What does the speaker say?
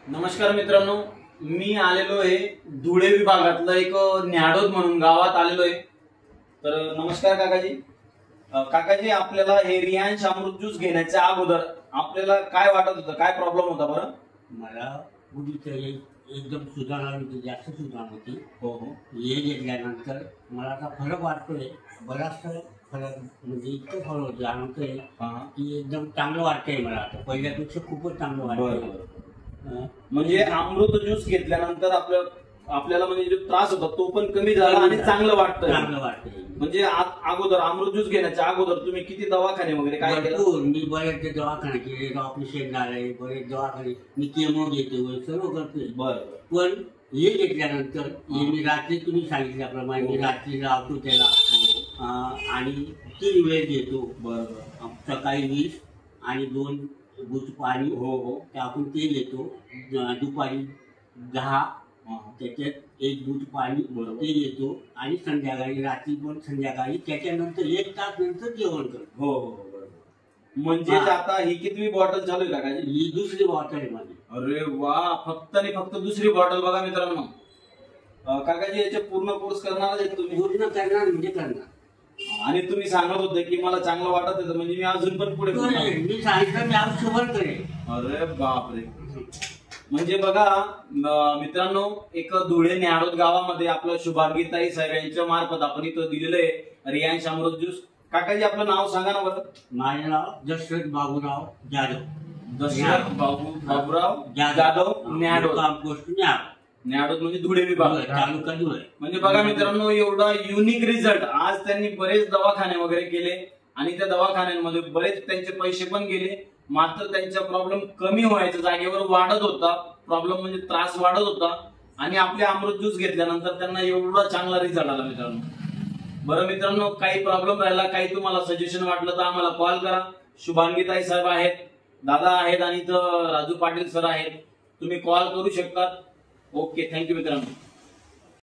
नमस्कार मित्रांनो, मी आलेलो आहे धुळे विभागातलं एक न्याडोद म्हणून गावात आलेलो आहे। तर नमस्कार काकाजी। काकाजी, आपल्याला हे रियांश अमृत ज्यूस घेण्याच्या अगोदर आपल्याला काय वाटत होतं, काय प्रॉब्लेम होता बरं? मला कुठेतरी एकदम सुधारणा होती, जास्त सुधारणा होती। हो हो। हे घेतल्यानंतर मला आता फरक वाटतोय, बराचसा फरक, म्हणजे इतकं फरक जाणवतोय की एकदम चांगलं वाटतंय मला आता, पहिल्यापेक्षा खूपच चांगलं वाटतंय। म्हणजे अमृत ज्यूस घेतल्यानंतर आपल्याला म्हणजे जो त्रास होता तो पण कमी झाला आणि चांगलं वाटतंय। म्हणजे अगोदर अमृत ज्यूस घेण्याच्या अगोदर तुम्ही किती दवाखाने वगैरे काय केलं? मी बरेच दवाखाने केले, ऑपरेशन झाले, बरेच दवाखाने, मी केमो घेतो, सर्व करतोय। बरं, पण हे घेतल्यानंतर मी रात्री तुम्ही सांगितल्याप्रमाणे मी रात्री लावतो त्याला आणि 3 वेळ घेतो। बरोबर। सकाळी 20 आणि 2 गुज पाणी हो हो टाकून ते घेतो। दुपारी 10 त्याच्यात 1 गुज पाणी ते घेतो आणि संध्याकाळी, रात्री पण संध्याकाळी, त्याच्यानंतर 1 तास नंतर जेवण करतो। हो हो। म्हणजे आता ही कितवी बॉटल चालू आहे काकाजी? ही दुसरी बॉटल आहे माझी। अरे वा, फक्त आणि फक्त दुसरी बॉटल। बघा मित्रांनो, काकाजी याचे पूर्ण कोर्स करणार आहे तुम्ही? पूर्ण करणार म्हणजे करणार। आणि तुम्ही सांगत होते की मला चांगलं वाटत होतं, म्हणजे मी अजून पण पुढे मी सांगितलं मी आज सुरुवात करेन। अरे बापरे। म्हणजे बघा मित्रांनो, एक धुळे न्याडोद गावामध्ये आपलं शुभांगीताई साहेब यांच्या मार्फत आपण इथं दिलेलं आहे रियांश अमृत ज्यूस। काकाजी, आपलं नाव सांगा ना बरं? माझं नाव दशरथ बाबूराव जाधव। दशरथ बाबूराव जाधव, न्याडोद पोस्ट न्याडोद म्हणजे धुळे विभाग, तालुका धुळे। म्हणजे बघा मित्रांनो, एवढा युनिक रिझल्ट। आज त्यांनी बरेच दवाखाने वगैरे केले आणि त्या दवाखान्यांमध्ये बरेच त्यांचे पैसे पण गेले, मात्र त्यांचा प्रॉब्लेम कमी व्हायच्या जागेवर वाढत होता। प्रॉब्लेम म्हणजे त्रास वाढत होता आणि आपले अमृत ज्यूस घेतल्यानंतर त्यांना एवढा चांगला रिझल्ट आला मित्रांनो। बरं मित्रांनो, काही प्रॉब्लेम राहिला, काही तुम्हाला सजेशन वाटलं तर आम्हाला कॉल करा। शुभांगीताई साहेब आहेत, दादा आहेत आणि इथं राजू पाटील सर आहेत, तुम्ही कॉल करू शकता। ओके, थँक्यू मित्रांनो।